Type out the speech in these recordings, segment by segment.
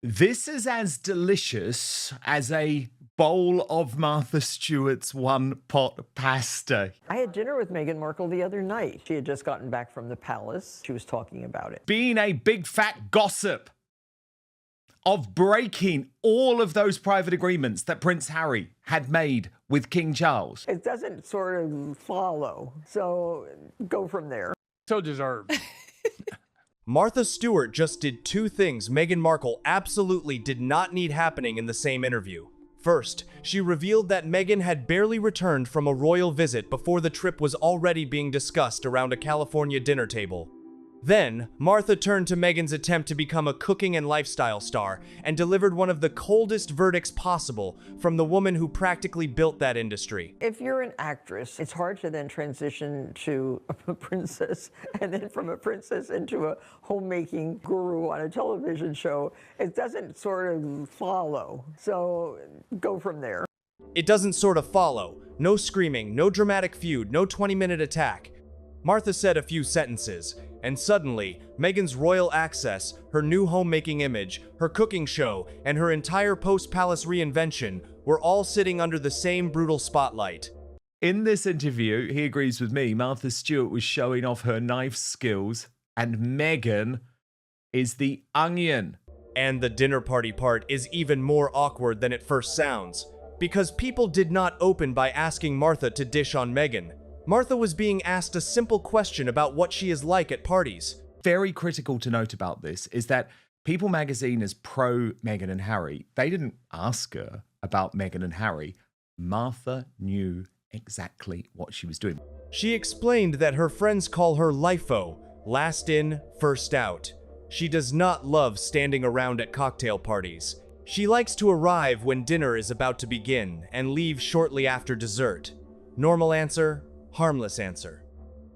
This is as delicious as a bowl of Martha Stewart's one-pot pasta. I had dinner with Meghan Markle the other night. She had just gotten back from the palace. She was talking about it. Being a big fat gossip of breaking all of those private agreements that Prince Harry had made with King Charles. It doesn't sort of follow, so go from there. So deserved. Martha Stewart just did two things Meghan Markle absolutely did not need happening in the same interview. First, she revealed that Meghan had barely returned from a royal visit before the trip was already being discussed around a California dinner table. Then, Martha turned to Meghan's attempt to become a cooking and lifestyle star and delivered one of the coldest verdicts possible from the woman who practically built that industry. If you're an actress, it's hard to then transition to a princess, and then from a princess into a homemaking guru on a television show. It doesn't sort of follow, so go from there. It doesn't sort of follow. No screaming, no dramatic feud, no 20-minute attack. Martha said a few sentences, and suddenly, Meghan's royal access, her new homemaking image, her cooking show, and her entire post-palace reinvention were all sitting under the same brutal spotlight. In this interview, he agrees with me, Martha Stewart was showing off her knife skills, and Meghan is the onion. And the dinner party part is even more awkward than it first sounds, because people did not open by asking Martha to dish on Meghan. Martha was being asked a simple question about what she is like at parties. Very critical to note about this is that People magazine is pro Meghan and Harry. They didn't ask her about Meghan and Harry. Martha knew exactly what she was doing. She explained that her friends call her LIFO, last in, first out. She does not love standing around at cocktail parties. She likes to arrive when dinner is about to begin and leave shortly after dessert. Normal answer, harmless answer.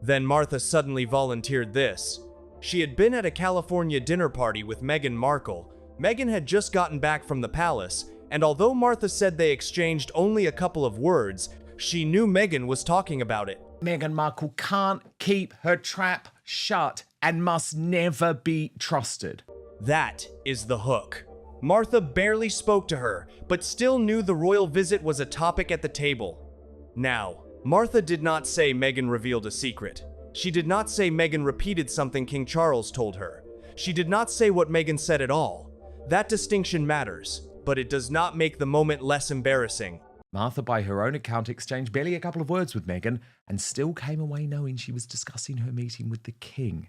Then Martha suddenly volunteered this. She had been at a California dinner party with Meghan Markle. Meghan had just gotten back from the palace, and although Martha said they exchanged only a couple of words, she knew Meghan was talking about it. Meghan Markle can't keep her trap shut and must never be trusted. That is the hook. Martha barely spoke to her, but still knew the royal visit was a topic at the table. Now, Martha did not say Meghan revealed a secret. She did not say Meghan repeated something King Charles told her. She did not say what Meghan said at all. That distinction matters, but it does not make the moment less embarrassing. Martha, by her own account, exchanged barely a couple of words with Meghan and still came away knowing she was discussing her meeting with the king.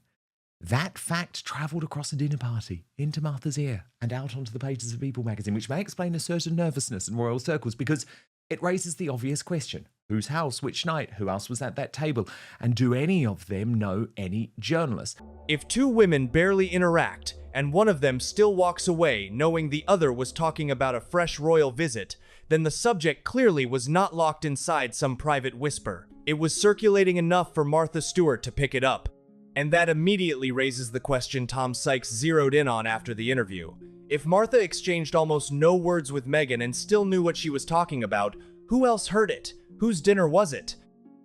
That fact travelled across a dinner party, into Martha's ear, and out onto the pages of People magazine, which may explain a certain nervousness in royal circles because it raises the obvious question. Whose house, which night, who else was at that table, and do any of them know any journalist? If two women barely interact, and one of them still walks away knowing the other was talking about a fresh royal visit, then the subject clearly was not locked inside some private whisper. It was circulating enough for Martha Stewart to pick it up. And that immediately raises the question Tom Sykes zeroed in on after the interview. If Martha exchanged almost no words with Meghan and still knew what she was talking about, who else heard it? Whose dinner was it?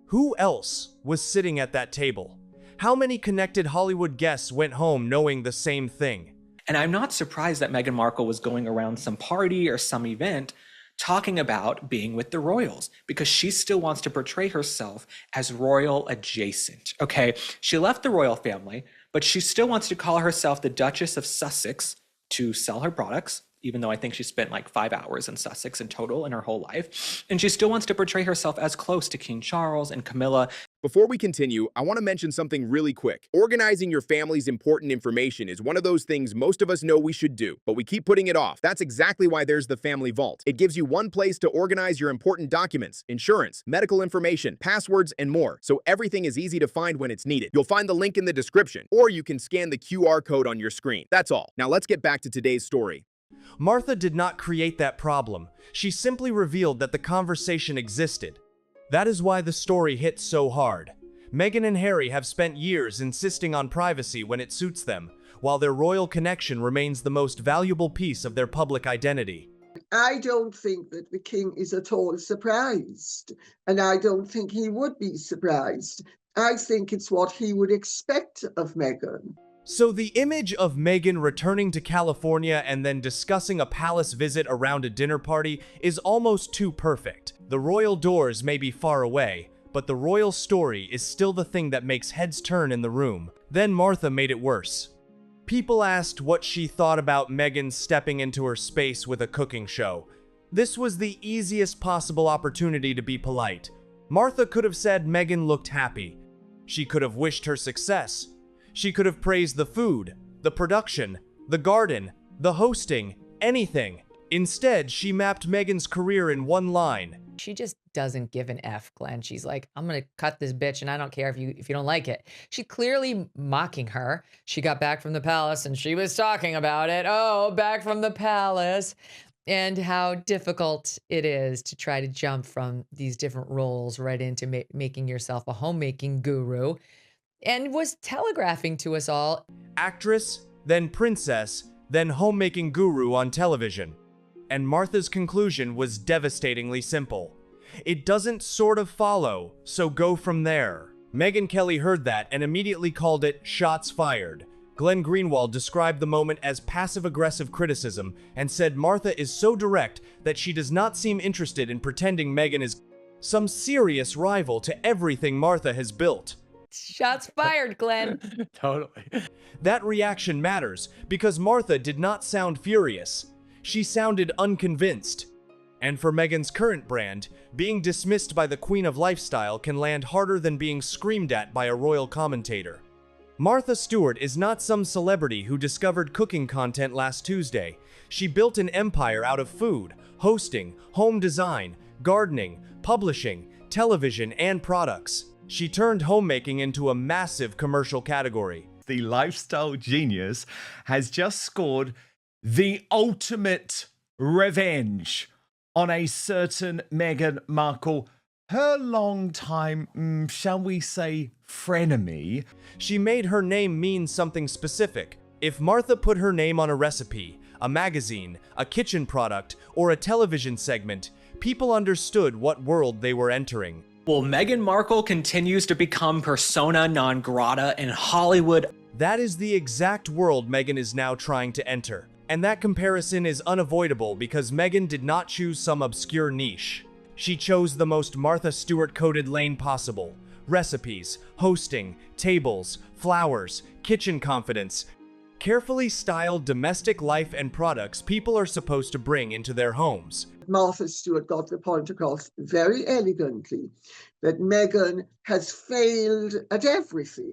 Who else was sitting at that table? How many connected Hollywood guests went home knowing the same thing? And I'm not surprised that Meghan Markle was going around some party or some event talking about being with the royals, because she still wants to portray herself as royal adjacent, okay? She left the royal family, but she still wants to call herself the Duchess of Sussex to sell her products, even though I think she spent like 5 hours in Sussex in total in her whole life. And she still wants to portray herself as close to King Charles and Camilla. Before we continue, I want to mention something really quick. Organizing your family's important information is one of those things most of us know we should do, but we keep putting it off. That's exactly why there's the Family Vault. It gives you one place to organize your important documents, insurance, medical information, passwords, and more, so everything is easy to find when it's needed. You'll find the link in the description, or you can scan the QR code on your screen. That's all. Now let's get back to today's story. Martha did not create that problem. She simply revealed that the conversation existed. That is why the story hit so hard. Meghan and Harry have spent years insisting on privacy when it suits them, while their royal connection remains the most valuable piece of their public identity. I don't think that the king is at all surprised, and I don't think he would be surprised. I think it's what he would expect of Meghan. So the image of Meghan returning to California and then discussing a palace visit around a dinner party is almost too perfect. The royal doors may be far away, but the royal story is still the thing that makes heads turn in the room. Then Martha made it worse. People asked what she thought about Meghan stepping into her space with a cooking show. This was the easiest possible opportunity to be polite. Martha could have said Meghan looked happy. She could have wished her success. She could have praised the food, the production, the garden, the hosting, anything. Instead, she mapped Meghan's career in one line. She just doesn't give an F, Glenn. She's like, I'm going to cut this bitch and I don't care if you don't like it. She clearly mocking her. She got back from the palace and she was talking about it. Oh, back from the palace. And how difficult it is to try to jump from these different roles right into making yourself a homemaking guru. And was telegraphing to us all. Actress, then princess, then homemaking guru on television. And Martha's conclusion was devastatingly simple. It doesn't sort of follow, so go from there. Megyn Kelly heard that and immediately called it shots fired. Glenn Greenwald described the moment as passive-aggressive criticism and said Martha is so direct that she does not seem interested in pretending Meghan is some serious rival to everything Martha has built. Shots fired, Glenn. Totally. That reaction matters because Martha did not sound furious. She sounded unconvinced. And for Meghan's current brand, being dismissed by the Queen of Lifestyle can land harder than being screamed at by a royal commentator. Martha Stewart is not some celebrity who discovered cooking content last Tuesday. She built an empire out of food, hosting, home design, gardening, publishing, television, and products. She turned homemaking into a massive commercial category. The lifestyle genius has just scored the ultimate revenge on a certain Meghan Markle, her longtime, shall we say, frenemy. She made her name mean something specific. If Martha put her name on a recipe, a magazine, a kitchen product, or a television segment, people understood what world they were entering. Well, Meghan Markle continues to become persona non grata in Hollywood. That is the exact world Meghan is now trying to enter. And that comparison is unavoidable because Meghan did not choose some obscure niche. She chose the most Martha Stewart-coded lane possible. Recipes, hosting, tables, flowers, kitchen confidence. Carefully styled domestic life and products people are supposed to bring into their homes. Martha Stewart got the point across very elegantly that Meghan has failed at everything.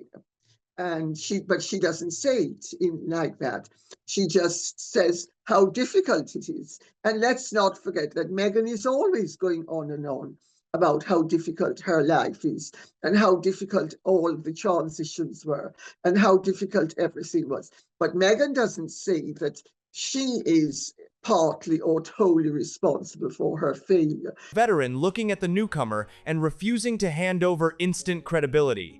But she doesn't say it like that. She just says how difficult it is. And let's not forget that Meghan is always going on and on about how difficult her life is and how difficult all the transitions were and how difficult everything was. But Meghan doesn't say that she is partly or totally responsible for her failure. Veteran looking at the newcomer and refusing to hand over instant credibility.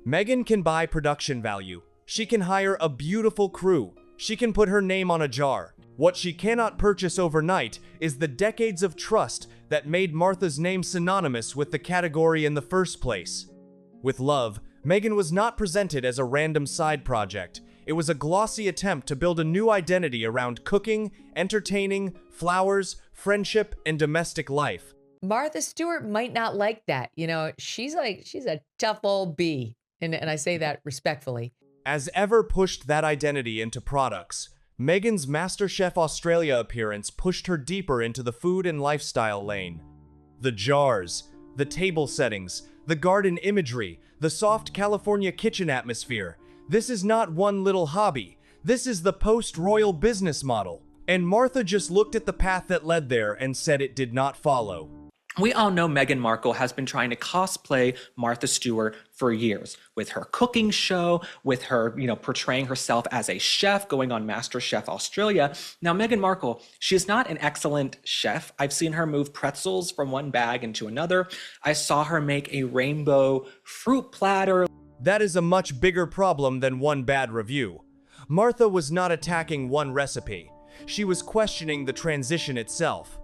Meghan can buy production value. She can hire a beautiful crew. She can put her name on a jar. What she cannot purchase overnight is the decades of trust that made Martha's name synonymous with the category in the first place. With love, Meghan was not presented as a random side project. It was a glossy attempt to build a new identity around cooking, entertaining, flowers, friendship, and domestic life. Martha Stewart might not like that. You know, she's a tough old bee. And I say that respectfully. As ever pushed that identity into products, Meghan's MasterChef Australia appearance pushed her deeper into the food and lifestyle lane. The jars, the table settings, the garden imagery, the soft California kitchen atmosphere. This is not one little hobby. This is the post-royal business model. And Martha just looked at the path that led there and said it did not follow. We all know Meghan Markle has been trying to cosplay Martha Stewart for years with her cooking show, with her, portraying herself as a chef going on MasterChef Australia. Now, Meghan Markle, she is not an excellent chef. I've seen her move pretzels from one bag into another. I saw her make a rainbow fruit platter. That is a much bigger problem than one bad review. Martha was not attacking one recipe. She was questioning the transition itself.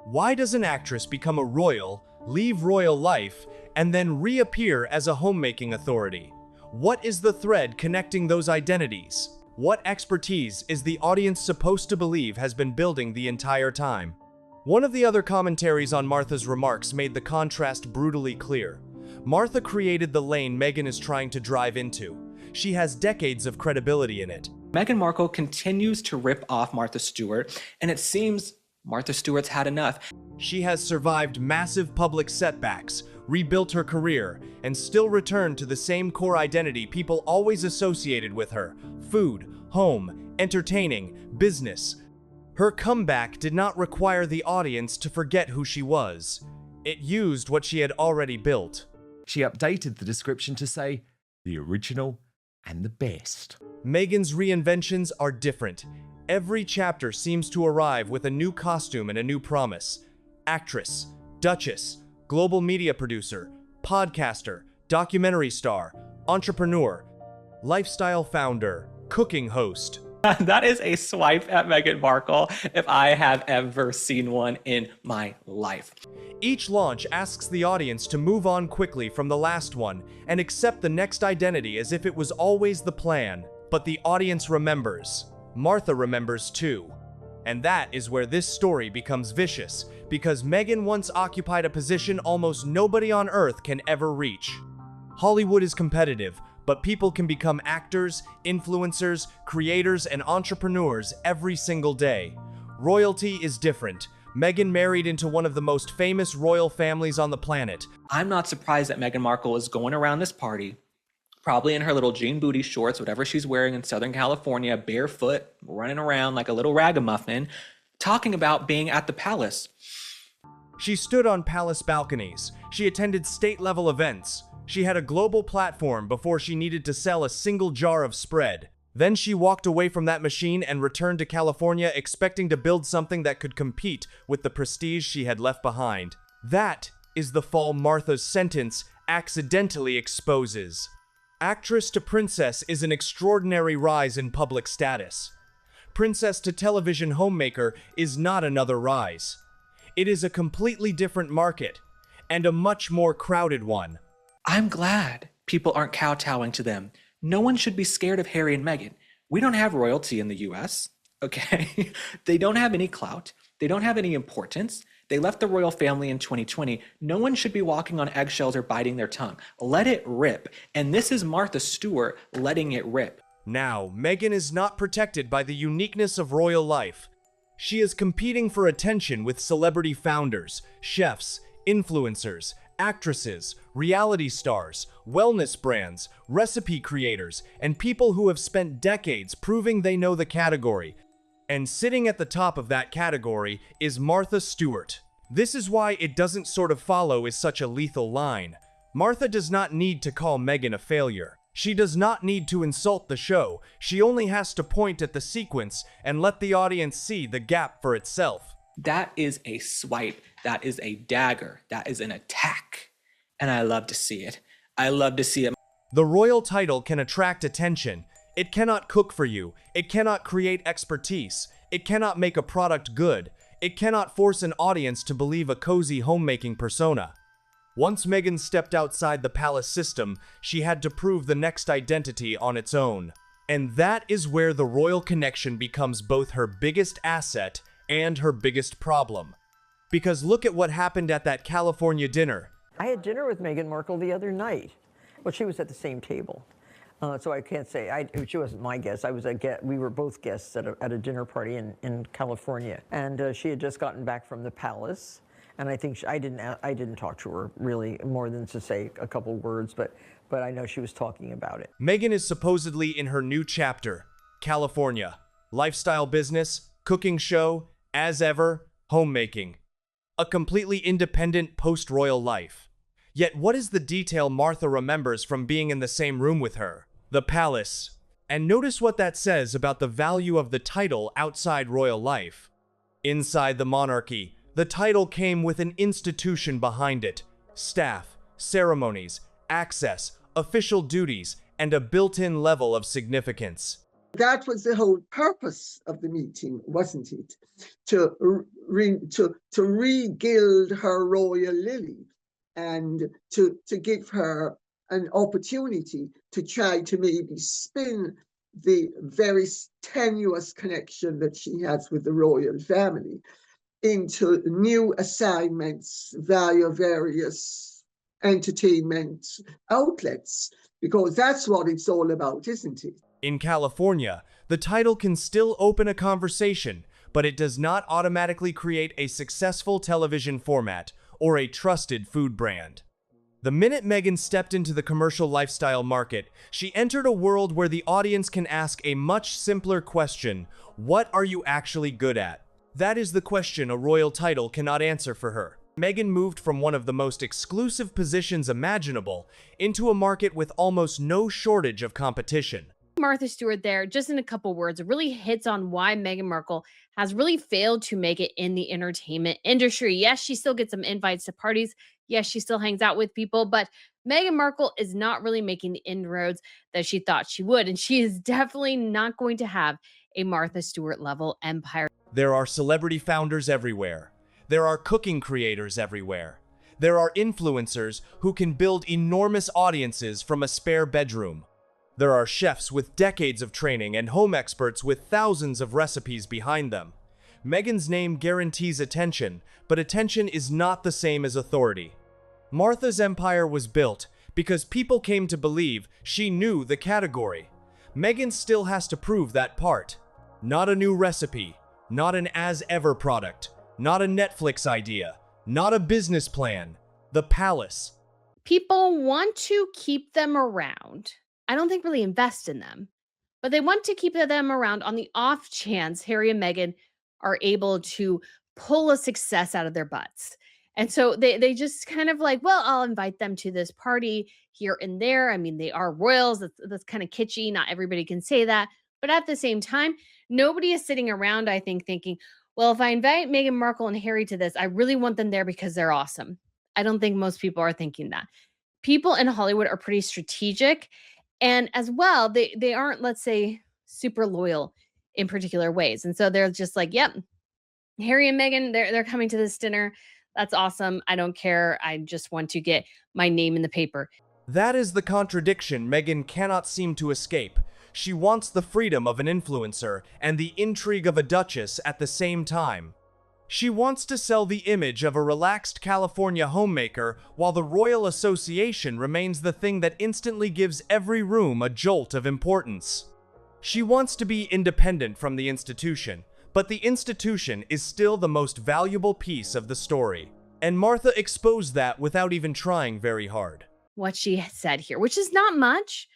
Why does an actress become a royal, leave royal life, and then reappear as a homemaking authority? What is the thread connecting those identities? What expertise is the audience supposed to believe has been building the entire time? One of the other commentaries on Martha's remarks made the contrast brutally clear. Martha created the lane Meghan is trying to drive into. She has decades of credibility in it. Meghan Markle continues to rip off Martha Stewart, and it seems Martha Stewart's had enough. She has survived massive public setbacks, rebuilt her career, and still returned to the same core identity people always associated with her: food, home, entertaining, business. Her comeback did not require the audience to forget who she was. It used what she had already built. She updated the description to say, the original and the best. Meghan's reinventions are different. Every chapter seems to arrive with a new costume and a new promise. Actress, duchess, global media producer, podcaster, documentary star, entrepreneur, lifestyle founder, cooking host. That is a swipe at Meghan Markle if I have ever seen one in my life. Each launch asks the audience to move on quickly from the last one and accept the next identity as if it was always the plan. But the audience remembers. Martha remembers too. And that is where this story becomes vicious, because Meghan once occupied a position almost nobody on earth can ever reach. Hollywood is competitive, but people can become actors, influencers, creators, and entrepreneurs every single day. Royalty is different. Meghan married into one of the most famous royal families on the planet. I'm not surprised that Meghan Markle is going around this party, probably in her little jean booty shorts, whatever she's wearing in Southern California, barefoot, running around like a little ragamuffin, talking about being at the palace. She stood on palace balconies. She attended state-level events. She had a global platform before she needed to sell a single jar of spread. Then she walked away from that machine and returned to California expecting to build something that could compete with the prestige she had left behind. That is the fall Martha's sentence accidentally exposes. Actress to princess is an extraordinary rise in public status. Princess to television homemaker is not another rise. It is a completely different market, and a much more crowded one. I'm glad people aren't kowtowing to them. No one should be scared of Harry and Meghan. We don't have royalty in the US, okay? They don't have any clout. They don't have any importance. They left the royal family in 2020. No one should be walking on eggshells or biting their tongue. Let it rip. And this is Martha Stewart letting it rip. Now, Meghan is not protected by the uniqueness of royal life. She is competing for attention with celebrity founders, chefs, influencers, actresses, reality stars, wellness brands, recipe creators, and people who have spent decades proving they know the category. And sitting at the top of that category is Martha Stewart. This is why it doesn't sort of follow is such a lethal line. Martha does not need to call Meghan a failure. She does not need to insult the show. She only has to point at the sequence and let the audience see the gap for itself. That is a swipe. That is a dagger. That is an attack. And I love to see it. I love to see it. The royal title can attract attention. It cannot cook for you. It cannot create expertise. It cannot make a product good. It cannot force an audience to believe a cozy homemaking persona. Once Meghan stepped outside the palace system, she had to prove the next identity on its own. And that is where the royal connection becomes both her biggest asset and her biggest problem. Because look at what happened at that California dinner. I had dinner with Meghan Markle the other night. Well, she was at the same table. So I can't say, she wasn't my guest. I was a guest. We were both guests at a dinner party in California. And she had just gotten back from the palace. And I think I didn't talk to her really more than to say a couple words, but I know she was talking about it. Meghan is supposedly in her new chapter, California. Lifestyle business, cooking show, as ever, homemaking. A completely independent post-royal life. Yet what is the detail Martha remembers from being in the same room with her? The palace. And notice what that says about the value of the title outside royal life. Inside the monarchy, the title came with an institution behind it. Staff, ceremonies, access, official duties, and a built-in level of significance. That was the whole purpose of the meeting, wasn't it? To re-gild her royal lily and to give her an opportunity to try to maybe spin the very tenuous connection that she has with the royal family into new assignments via various entertainment outlets, because that's what it's all about, isn't it? In California, the title can still open a conversation, but it does not automatically create a successful television format or a trusted food brand. The minute Meghan stepped into the commercial lifestyle market, she entered a world where the audience can ask a much simpler question: what are you actually good at? That is the question a royal title cannot answer for her. Meghan moved from one of the most exclusive positions imaginable into a market with almost no shortage of competition. Martha Stewart there, just in a couple words, really hits on why Meghan Markle has really failed to make it in the entertainment industry. Yes, she still gets some invites to parties. Yes, she still hangs out with people, but Meghan Markle is not really making the inroads that she thought she would. And she is definitely not going to have a Martha Stewart level empire. There are celebrity founders everywhere. There are cooking creators everywhere. There are influencers who can build enormous audiences from a spare bedroom. There are chefs with decades of training and home experts with thousands of recipes behind them. Meghan's name guarantees attention, but attention is not the same as authority. Martha's empire was built because people came to believe she knew the category. Meghan still has to prove that part. Not a new recipe, not an as-ever product, not a Netflix idea, not a business plan. The palace. People want to keep them around. I don't think really invest in them, but they want to keep them around on the off chance Harry and Meghan are able to pull a success out of their butts. And so they just kind of like, well, I'll invite them to this party here and there. I mean, they are royals. That's kind of kitschy. Not everybody can say that. But at the same time, nobody is sitting around, I think, thinking, well, if I invite Meghan Markle and Harry to this, I really want them there because they're awesome. I don't think most people are thinking that. People in Hollywood are pretty strategic. And as well, they aren't, let's say, super loyal in particular ways. And so they're just like, yep, Harry and Meghan, they're coming to this dinner. That's awesome. I don't care. I just want to get my name in the paper. That is the contradiction Meghan cannot seem to escape. She wants the freedom of an influencer and the intrigue of a duchess at the same time. She wants to sell the image of a relaxed California homemaker, while the Royal Association remains the thing that instantly gives every room a jolt of importance. She wants to be independent from the institution, but the institution is still the most valuable piece of the story. And Martha exposed that without even trying very hard. What she said here, which is not much,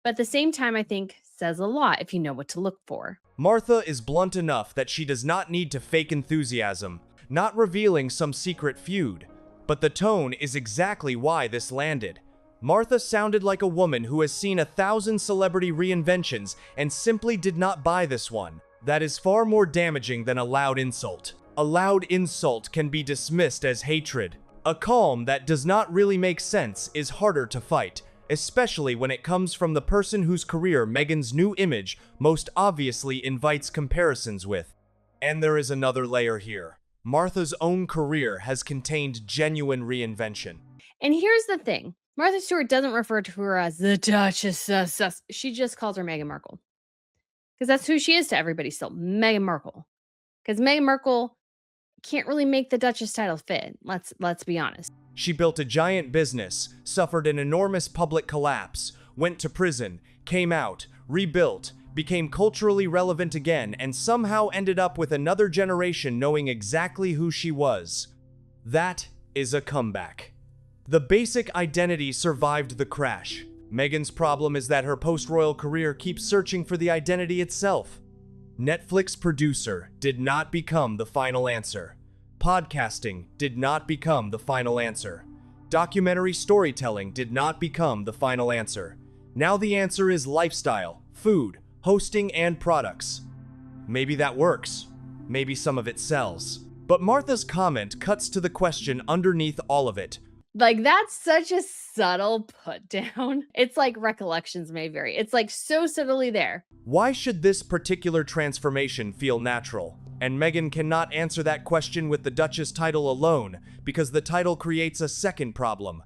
but at the same time, I think says a lot if you know what to look for. Martha is blunt enough that she does not need to fake enthusiasm, not revealing some secret feud. But the tone is exactly why this landed. Martha sounded like a woman who has seen 1,000 celebrity reinventions and simply did not buy this one. That is far more damaging than a loud insult. A loud insult can be dismissed as hatred. A calm that does not really make sense is harder to fight, especially when it comes from the person whose career Meghan's new image most obviously invites comparisons with. And there is another layer here. Martha's own career has contained genuine reinvention. And here's the thing. Martha Stewart doesn't refer to her as the Duchess. She just calls her Meghan Markle. Because that's who she is to everybody still, Meghan Markle. Because Meghan Markle can't really make the Duchess title fit. Let's be honest. She built a giant business, suffered an enormous public collapse, went to prison, came out, rebuilt, became culturally relevant again, and somehow ended up with another generation knowing exactly who she was. That is a comeback. The basic identity survived the crash. Meghan's problem is that her post-royal career keeps searching for the identity itself. Netflix producer did not become the final answer. Podcasting did not become the final answer. Documentary storytelling did not become the final answer. Now the answer is lifestyle, food, hosting, and products. Maybe that works. Maybe some of it sells. But Martha's comment cuts to the question underneath all of it. Like, that's such a subtle put down. It's like recollections may vary. It's like so subtly there. Why should this particular transformation feel natural? And Meghan cannot answer that question with the Duchess title alone, because the title creates a second problem.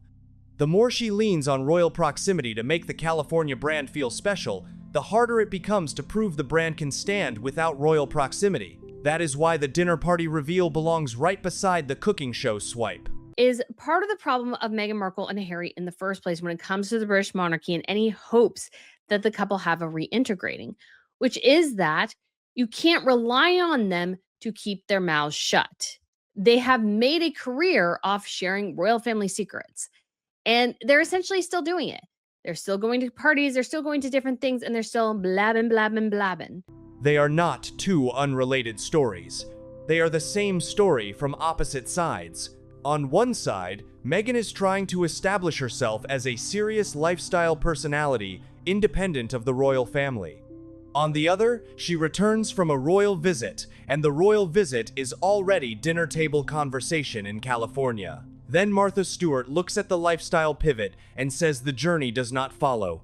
The more she leans on royal proximity to make the California brand feel special, the harder it becomes to prove the brand can stand without royal proximity. That is why the dinner party reveal belongs right beside the cooking show swipe. Is part of the problem of Meghan Markle and Harry in the first place when it comes to the British monarchy and any hopes that the couple have of reintegrating, which is that you can't rely on them to keep their mouths shut. They have made a career off sharing royal family secrets, and they're essentially still doing it. They're still going to parties, they're still going to different things, and they're still blabbing, blabbing, blabbing. They are not two unrelated stories. They are the same story from opposite sides. On one side, Meghan is trying to establish herself as a serious lifestyle personality independent of the royal family. On the other, she returns from a royal visit, and the royal visit is already dinner table conversation in California. Then Martha Stewart looks at the lifestyle pivot and says the journey does not follow.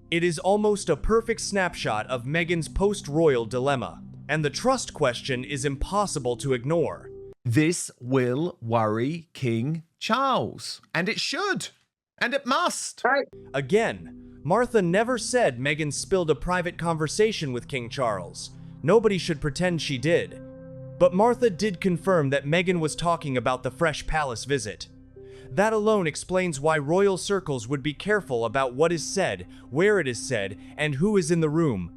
It is almost a perfect snapshot of Meghan's post-royal dilemma, and the trust question is impossible to ignore. This will worry King Charles, and it should, and it must. Right. Again, Martha never said Meghan spilled a private conversation with King Charles. Nobody should pretend she did. But Martha did confirm that Meghan was talking about the fresh palace visit. That alone explains why royal circles would be careful about what is said, where it is said, and who is in the room.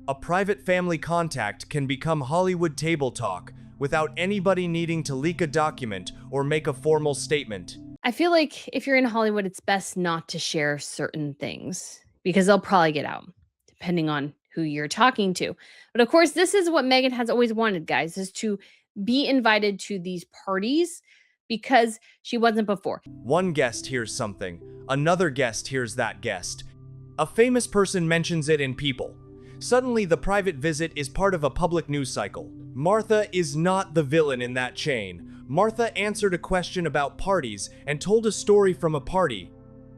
A private family contact can become Hollywood table talk without anybody needing to leak a document or make a formal statement. I feel like if you're in Hollywood, it's best not to share certain things because they'll probably get out, depending on who you're talking to. But of course, this is what Meghan has always wanted, guys, is to be invited to these parties because she wasn't before. One guest hears something, another guest hears that guest. A famous person mentions it in People. Suddenly, the private visit is part of a public news cycle. Martha is not the villain in that chain. Martha answered a question about parties and told a story from a party.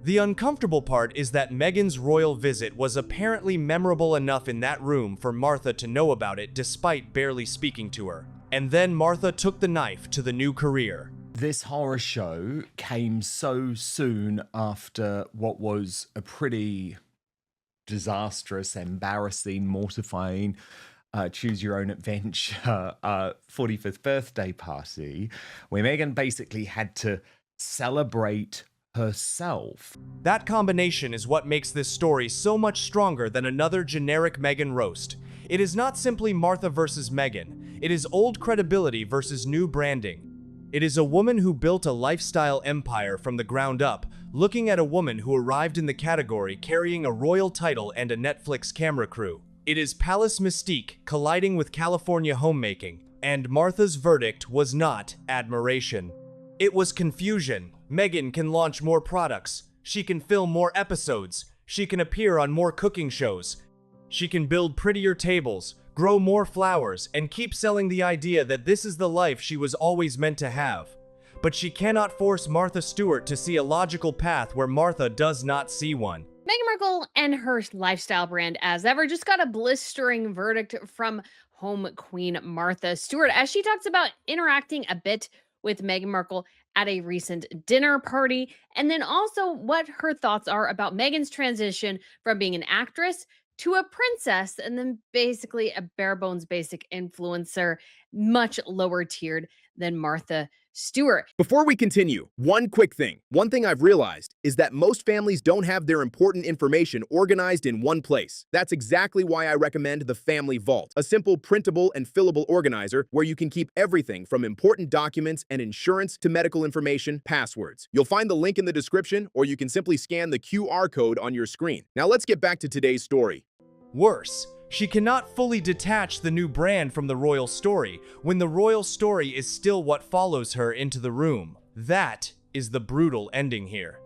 The uncomfortable part is that Meghan's royal visit was apparently memorable enough in that room for Martha to know about it despite barely speaking to her. And then Martha took the knife to the new career. This horror show came so soon after what was a pretty disastrous, embarrassing, mortifying, choose your own adventure 45th birthday party, where Meghan basically had to celebrate herself. That combination is what makes this story so much stronger than another generic Meghan roast. It is not simply Martha versus Meghan. It is old credibility versus new branding. It is a woman who built a lifestyle empire from the ground up, looking at a woman who arrived in the category carrying a royal title and a Netflix camera crew. It is palace mystique colliding with California homemaking, and Martha's verdict was not admiration. It was confusion. Meghan can launch more products. She can film more episodes. She can appear on more cooking shows. She can build prettier tables, grow more flowers, and keep selling the idea that this is the life she was always meant to have. But she cannot force Martha Stewart to see a logical path where Martha does not see one. Meghan Markle and her lifestyle brand, as ever, just got a blistering verdict from home queen Martha Stewart as she talks about interacting a bit with Meghan Markle at a recent dinner party, and then also what her thoughts are about Meghan's transition from being an actress to a princess, and then basically a bare bones basic influencer, much lower tiered than Martha Stewart. Before we continue, one quick thing. One thing I've realized is that most families don't have their important information organized in one place. That's exactly why I recommend the Family Vault, a simple printable and fillable organizer where you can keep everything from important documents and insurance to medical information, passwords. You'll find the link in the description, or you can simply scan the QR code on your screen. Now let's get back to today's story. Worse, she cannot fully detach the new brand from the royal story when the royal story is still what follows her into the room. That is the brutal ending here.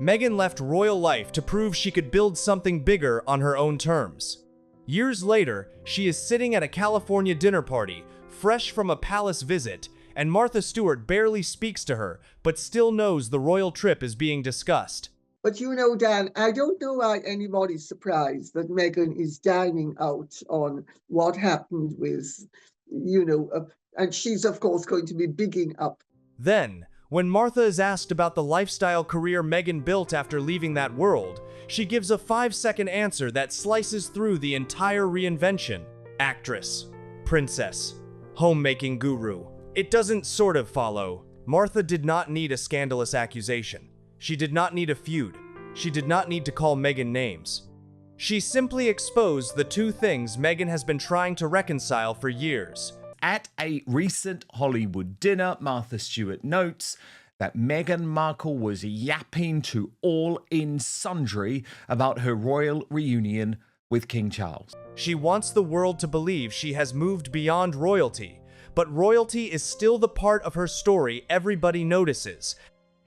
Meghan left royal life to prove she could build something bigger on her own terms. Years later, she is sitting at a California dinner party, fresh from a palace visit, and Martha Stewart barely speaks to her, but still knows the royal trip is being discussed. But you know, Dan, I don't know why anybody's surprised that Meghan is dining out on what happened with, and she's, of course, going to be bigging up. Then, When Martha is asked about the lifestyle career Meghan built after leaving that world, she gives a 5-second answer that slices through the entire reinvention. Actress, princess, homemaking guru. It doesn't sort of follow. Martha did not need a scandalous accusation. She did not need a feud. She did not need to call Meghan names. She simply exposed the two things Meghan has been trying to reconcile for years. At a recent Hollywood dinner, Martha Stewart notes that Meghan Markle was yapping to all in sundry about her royal reunion with King Charles. She wants the world to believe she has moved beyond royalty, but royalty is still the part of her story everybody notices,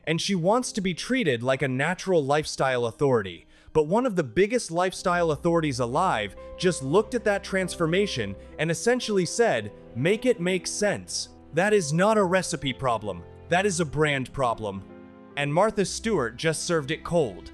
and she wants to be treated like a natural lifestyle authority. But one of the biggest lifestyle authorities alive just looked at that transformation and essentially said, "Make it make sense." That is not a recipe problem. That is a brand problem. And Martha Stewart just served it cold.